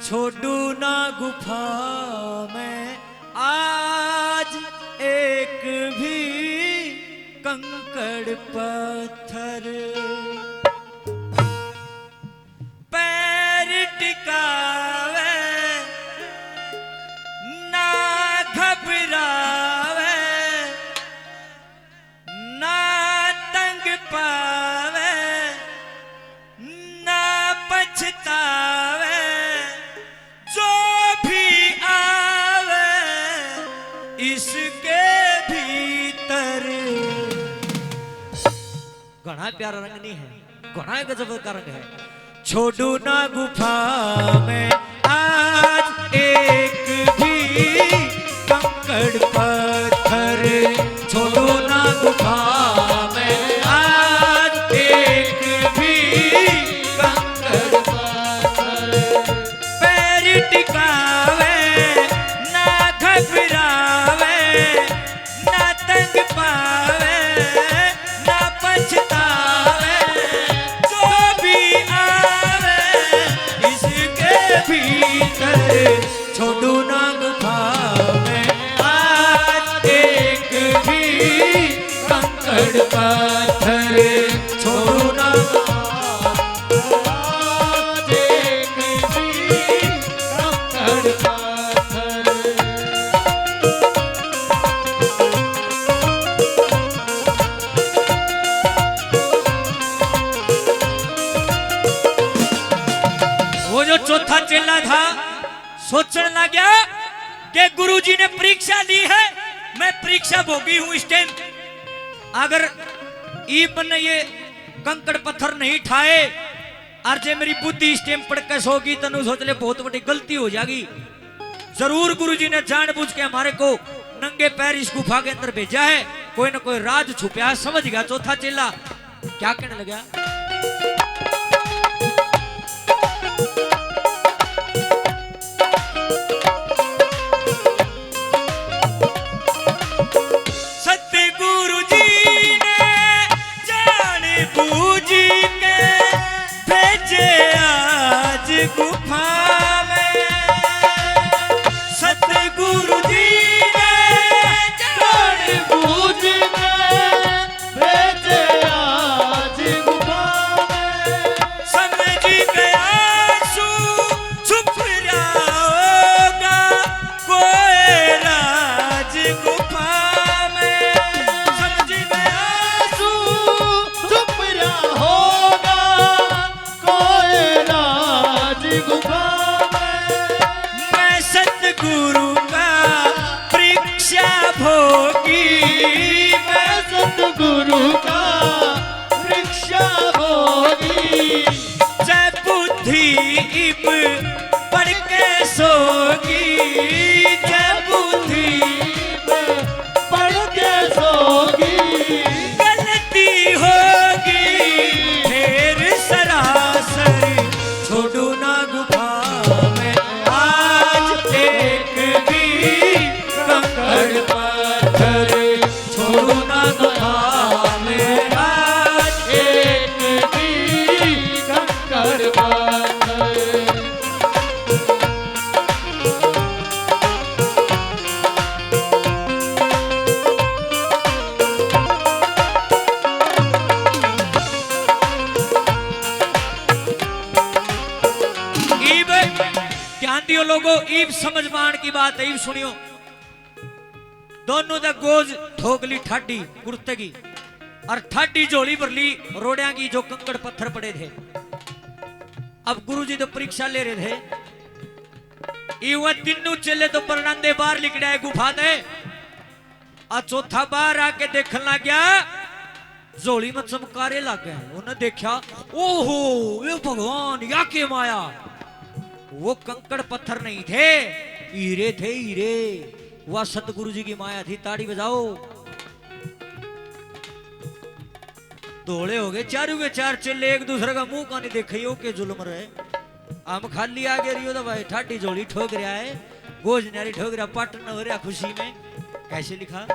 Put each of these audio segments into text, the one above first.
छोड़ू ना गुफा में आज एक भी कंकड़ पत्थर, पैर टिकावे ना घबरावे ना तंग पावे ना पछतावे, जो भी आवे इसके भीतर। घना प्यारा रंग नहीं है, घना गजब का रंग है। छोड़ू ना गुफा में आज एक भी कंकड़ पत्थर, छोड़ू ना गुफा में आज एक भी कंकड़ पत्थर, पैर टिकावे ना घबरावे ना तंग पावे ना पछतावे, जो भी आवे इसके भीतर। छोड़ू ना गुफा में आज एक भी कंकड़ पत्थर, छोड़ू ना आज एक भी कंकड़ पत्थर। वो जो चौथा चेला था सोचने लगा कि गुरुजी ने परीक्षा ली है, मैं परीक्षा भोगी हूं इस टाइम। अगर ईब ने ये कंकड़ पत्थर नहीं ठाए और जे मेरी बुद्धि इस टाइम पड़कस होगी तनु सोच ले बहुत बड़ी गलती हो जाएगी। जरूर गुरुजी ने जानबूझ के हमारे को नंगे पैर इस गुफा के अंदर भेजा है, कोई ना कोई राज छुपा है। समझ गया चौथा चेला क्या कहने लगा। गुफा में सतगुरु जी ने जानबूझ के भेजे आज गुफा में, समझ गया सू छुप रहा होगा कोई राज गुफा में, समझ गया सू छुप रहा होगा कोई राज गुफा में। मैं सतगुरु का परीक्षा भोगी, मैं सतगुरु का परीक्षा भोगी, जय बुद्धि इब पढ़ के सोगी, जय बुद्धि इब पढ़ के सोगी, गलती होगी फिर सरासर। छोड़ू ना गुफा में आज एक भी कंकड़ पत्थर, छोड़ू ना गुफा में आज एक भी कंकड़ पत्थर। ध्यान दियो लोगो, ईब समझ मान की बात है। ईब सुनियो, दोनों दा गोज ठोकली ठाडी कुर्ते की और ठाडी झोली भर ली रोड़िया की जो कंकड़ पत्थर पड़े थे। अब गुरुजी तो परीक्षा ले रहे थे। वह तीनों चले तो परनांदे बाहर निकले है गुफा दे, और चौथा बाहर आके देखने लग गया, झोली में चमकारे लग गए। उन्हें देखा, ओहो ये भगवान या के माया, वो कंकड़ पत्थर नहीं थे, हीरे थे हीरे। वह सतगुरु जी की माया थी। ताड़ी बजाओ। धोले हो गए चारों के चार चेले, एक दूसरे का मुंह का नहीं देखे हो के जुल्म रहे। हम खाली आगे रही हो तो भाई ठाटी झोली ठोक रहा है, गोज नारी ठोक रहा, पाटन हो रहा खुशी में। कैसे लिखा,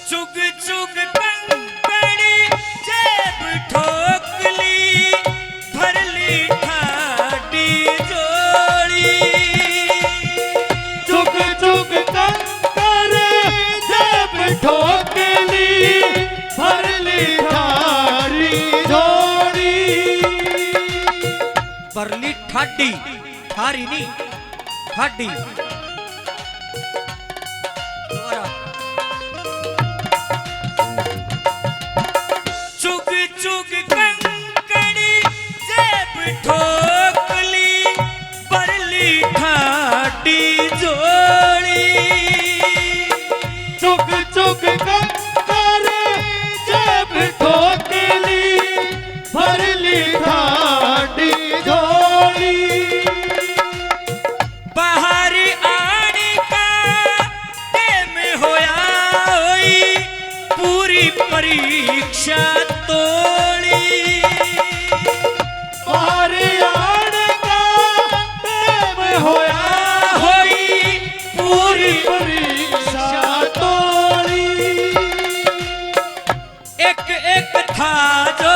चुग चुग कंकड़ी ठाडी, थारी नहीं, ठाडी। चुग चुग कंकड़ी जेब ठोकली बरली ठाडी जोड़ी। चुग चुग कंकर जेब ठोकली भरली ठाडी जोड़ी। बाहर आने का टेम होया होई पूरी परीक्षा तोड़ी। बाहर आने का टेम होया होई पूरी परीक्षा तोड़ी। एक एक था जो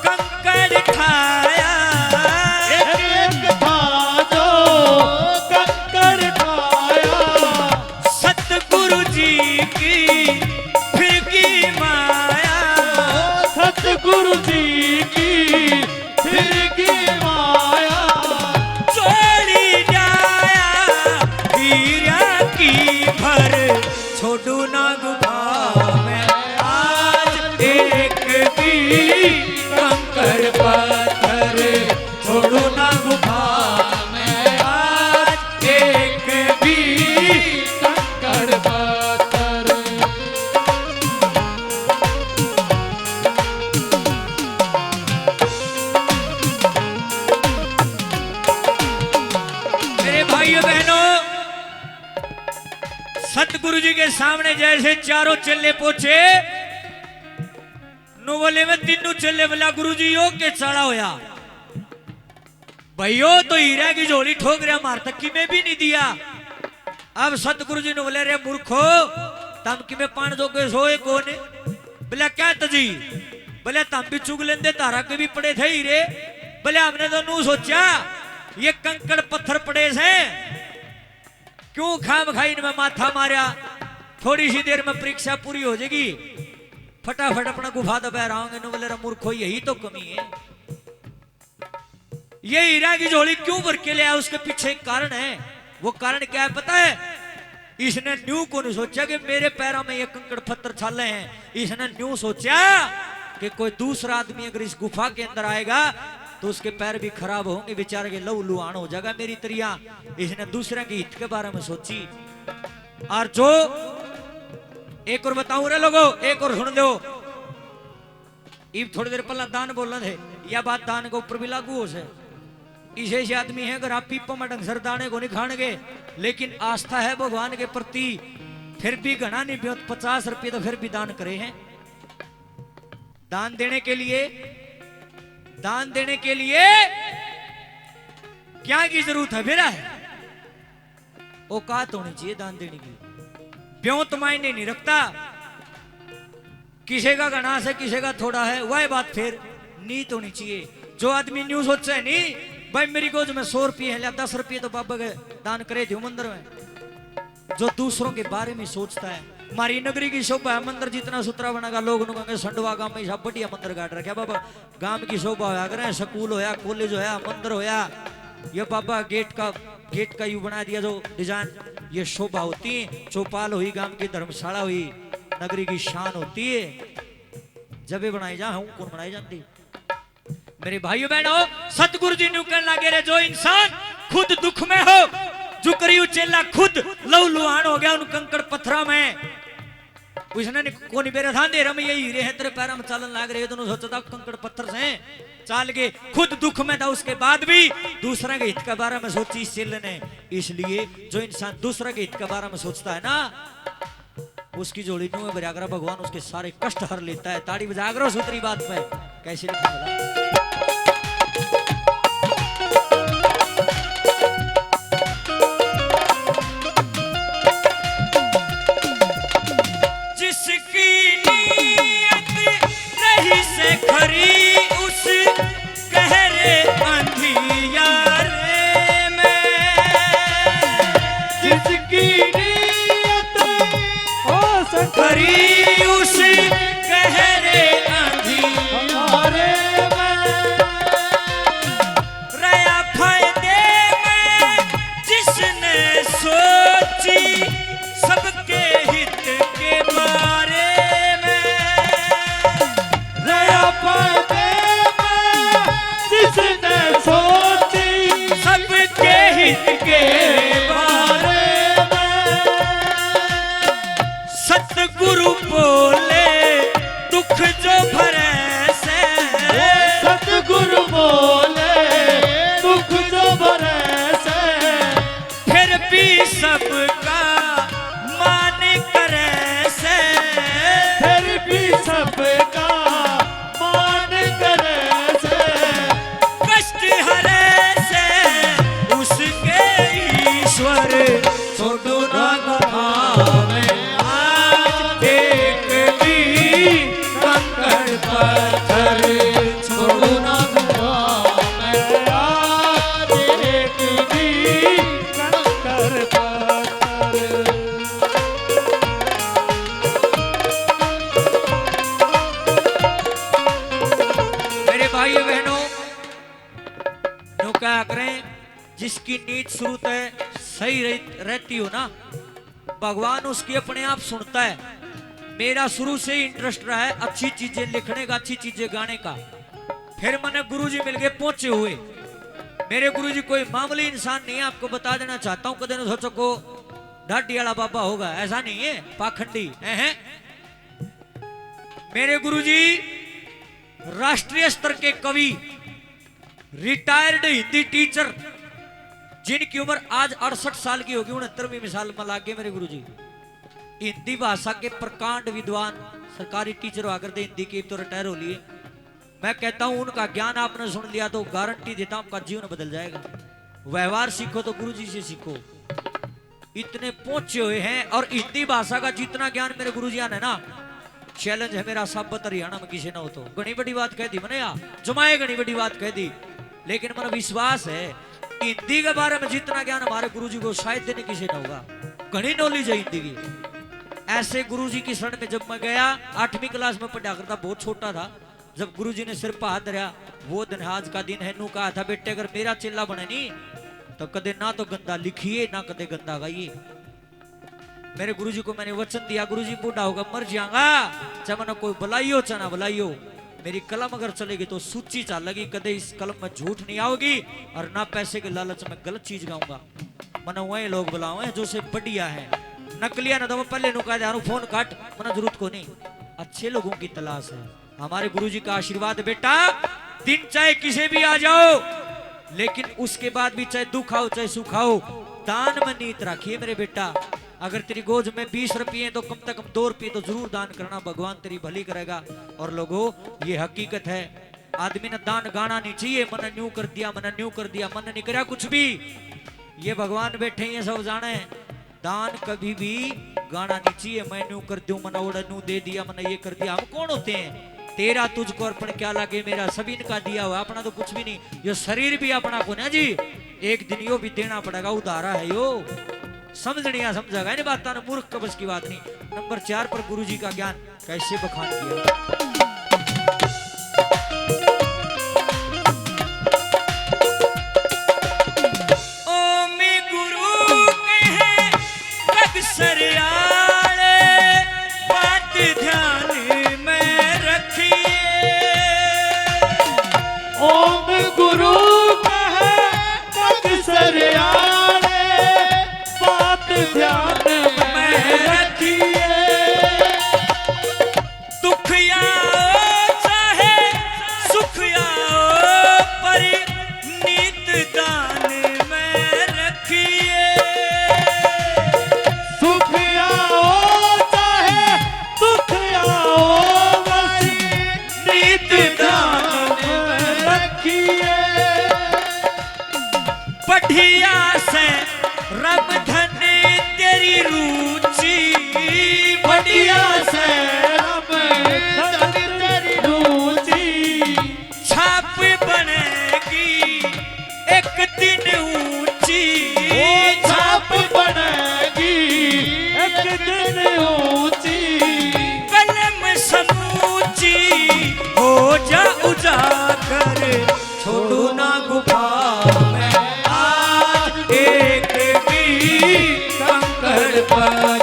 कंकड़ ठाया। एक एक था जो कंकड़ ठाया। सतगुरु जी की फिर की माया। सतगुरु जी की फिर की माया। चोरी जाया हीरा की भर छोड़ू ना गुफा में आज एक भी कंकड़ पत्थर छोड़ू ना गुफा में आज एक भी। कंकड़ पत्थर। मेरे भाइयों बहनों, सतगुरु जी के सामने जैसे चारों चेले पहुंचे नोवले में तीनों चेले बोला गुरु जी यो के चढ़ा होया भाइयों तो हीरा की झोली ठोक रहा मार तक की में भी नहीं दिया। अब सतगुरु जी ने बोले रे मूर्खो तम की में पान दो के सोए कौन बोला क्या तजी बोले तम भी चुग लेंदे तारा के भी पड़े थे हीरे। बोले हमने तो नू सोचा ये कंकड़ पत्थर पड़े से क्यों खाम खाई में माथा मारा। थोड़ी सी देर में परीक्षा पूरी हो जाएगी फटाफट अपना गुफा दबा रहा हूँ। बोले रे मूर्खो यही तो कमी है। ये हीरा की झोली क्यों भर के ले आया उसके पीछे एक कारण है। वो कारण क्या है पता है? इसने न्यू को नहीं सोचा कि मेरे पैरों में ये कंकड़ पत्थर छाले हैं। इसने न्यू सोचा कि कोई दूसरा आदमी अगर इस गुफा के अंदर आएगा तो उसके पैर भी खराब होंगे बेचारे के लहू लुहान हो जाएगा मेरी तरिया। इसने दूसरे के हित के बारे में सोची। और जो एक और बताऊं रे लोगों एक और सुन दो। इब थोड़ी देर पहला दान बोलना थे यह बात दान के ऊपर भी लागू हो से। इसे ऐसे आदमी है अगर आप पीपो में ढंग दाने को नहीं खाएंगे लेकिन आस्था है भगवान के प्रति फिर भी घना नहीं भी 50 रुपये तो फिर भी दान करे हैं। दान देने के लिए क्या की जरूरत है फिर है औकात होनी चाहिए दान देने की। ब्यों तो मायने नहीं रखता किसी का घना है किसी का थोड़ा है वह बात फिर नीत होनी चाहिए। जो आदमी न्यू सोचा है नहीं भाई मेरी गोद में 100 रुपये है 10 रुपये तो बाबा के दान करे थे मंदिर में। जो दूसरों के बारे में सोचता है हमारी नगरी की शोभा है मंदिर जितना सुथरा बनेगा लोग कहेंगे संडवा गांव में सब बढ़िया मंदिर गाड़ रखे बाबा गांव की शोभा होया करें स्कूल होया कॉलेज होया मंदिर होया ये बाबा गेट का यू बना दिया जो डिजाइन ये शोभा होती है। चौपाल हुई गांव की धर्मशाला हुई नगरी की शान होती है। जब बनाई जा हूं कौन बनाई जाती। मेरे भाइयों बहनों सतगुरु जी कहने लगे रे जो इंसान खुद दुख में हो जो करी चेला खुद लहू लुहान हो गया उन कंकड़ पत्थरा में उसने कोनी बेरे ध्यान दे रहा मैं यही हीरे हैं तेरे पैरों में चालन लाग रहे दोनों सोचता कंकड़ पत्थर से चाल के खुद दुख में था उसके बाद भी दूसरे के हित के बारे में सोची इस चेले ने। इसलिए जो इंसान दूसरे के हित के बारे में सोचता है ना उसकी जोड़ी नु में बजागरा भगवान उसके सारे कष्ट हर लेता है। ताड़ी बजागरो सूत्री बात पे कैसे लिखा जिसकी नीयत रही से खरी उस गहरे अंधियारे में जिसकी नीयत हो खरी उस गहरे अंधियारे हमारे में सबका मान करे से, कष्ट हरे से उसके ईश्वर छोड़ो ना गुफावे आज एक भी कंकड़ पत्थर छोड़ो ना मैं आज एक भी कंकर पत्थर। मेरे भाइयों बहनों नो क्या करें, जिसकी नीयत शुरू तय सही रहती हो ना, भगवान उसकी अपने आप सुनता है। मेरा शुरू से ही इंटरेस्ट रहा है अच्छी चीजें लिखने का, अच्छी चीजें गाने का। फिर मैंने गुरुजी मिल गए पहुंचे हुए। मेरे गुरुजी कोई मामूली इंसान नहीं है, आपको बता देना चाहता हूं। कदे न सोचो को ढाडी वाला बाबा होगा, ऐसा नहीं है, पाखंडी है। मेरे गुरुजी राष्ट्रीय स्तर के कवि, रिटायर्ड हिंदी टीचर, जिनकी उम्र आज 68 साल की होगी, 69वीं साल में लागे मेरे गुरुजी। हिंदी भाषा के प्रकांड विद्वान, सरकारी टीचर हुआ करते हिंदी के, तो रिटायर हो लिए। मैं कहता हूं उनका ज्ञान आपने सुन लिया तो गारंटी देता हूं आपका जीवन बदल जाएगा। व्यवहार सीखो तो गुरुजी से सीखो, इतने पहुंचे हुए हैं। और हिंदी भाषा का जितना ज्ञान मेरे गुरुजियां ने ना, चैलेंज है मेरा, सब हरियाणा में किसी ना हो तो। घनी बड़ी बात कह दी मैंने यार, जमाए घनी बड़ी बात कह दी, लेकिन मेरा विश्वास है हिंदी के बारे में जितना ज्ञान हमारे गुरुजी को शायद देने किसी ना होगा। घनी नॉलेज है हिंदी की। ऐसे गुरुजी की शरण में जब मैं गया, 8वीं क्लास में पढ़ा करता, बहुत छोटा था, जब गुरुजी ने सिर पर हाथ धरा, वो दिन आज का दिन है। नू कहा था बेटे अगर मेरा चिल्ला बने नहीं तो कदे ना तो गंदा लिखिए ना कदे गंदा गाइए। मेरे गुरुजी को मैंने वचन दिया, गुरुजी बूढ़ा होगा मर जाऊंगा, चाहे मैंने कोई बुलाइयो चाहे ना बुलाइयो, मेरी कलम अगर चलेगी तो सूची चलेगी, कदे इस कलम में झूठ नहीं आओगी और ना पैसे के लालच में गलत चीज गाऊंगा। मैंने वही लोग बुलाओ जो से बढ़िया है, नकलिया ना तो मैं पहले नुका जा फोन काट, मैंने जरूरत को नहीं, अच्छे लोगों की तलाश है। हमारे गुरुजी का आशीर्वाद बेटा, दिन चाहे किसे भी आ जाओ, लेकिन उसके बाद भी चाहे दुख आओ चाहे सुख आओ, दान में नीयत रखिए मेरे बेटा। अगर तेरी गोद में 20 रुपये तो कम से कम 2 रुपये तो जरूर दान करना, भगवान तेरी भली करेगा। और लोगों ये हकीकत है, आदमी ने दान गाना नहीं चाहिए, मैंने न्यू कर दिया, मैंने न्यू कर दिया, मैंने नहीं कराया कुछ भी। ये भगवान बैठे ये सब जाने, दान कभी भी गाना नहीं चाहिए। मैं न्यू कर दूं, मैंने ओड़ा न्यू दे दिया, मैंने ये कर दिया। हम कौन होते हैं? तेरा तुझको अर्पण क्या लगे, मेरा सभी इनका दिया हुआ, अपना तो कुछ भी नहीं। यो शरीर भी अपना को ना जी, एक दिन यो भी देना पड़ेगा, उधारा है यो। समझनिया समझेगा इन बात, मूर्ख का बस की बात नहीं। नंबर 4 पर गुरुजी का ज्ञान कैसे बखान किया। ओम गुरु कहे पग सरियाले, बात ध्यान में रखिए। दुख आओ चाहे सुख आओ, पर नीत दान में रखिए। सुख आओ चाहे दुख आओ, बस नीत दान में रखिए। बढ़िया से रब धन तेरी रुचि, बढ़िया से रब धन तेरी रुचि, छाप बनेगी एक दिन ऊंची। छाप बनेगी एक दिन ऊंची। कलम समूची हो जा उजागर, छोड़ो ना गुफा में आज एक भी कंकड़ पर।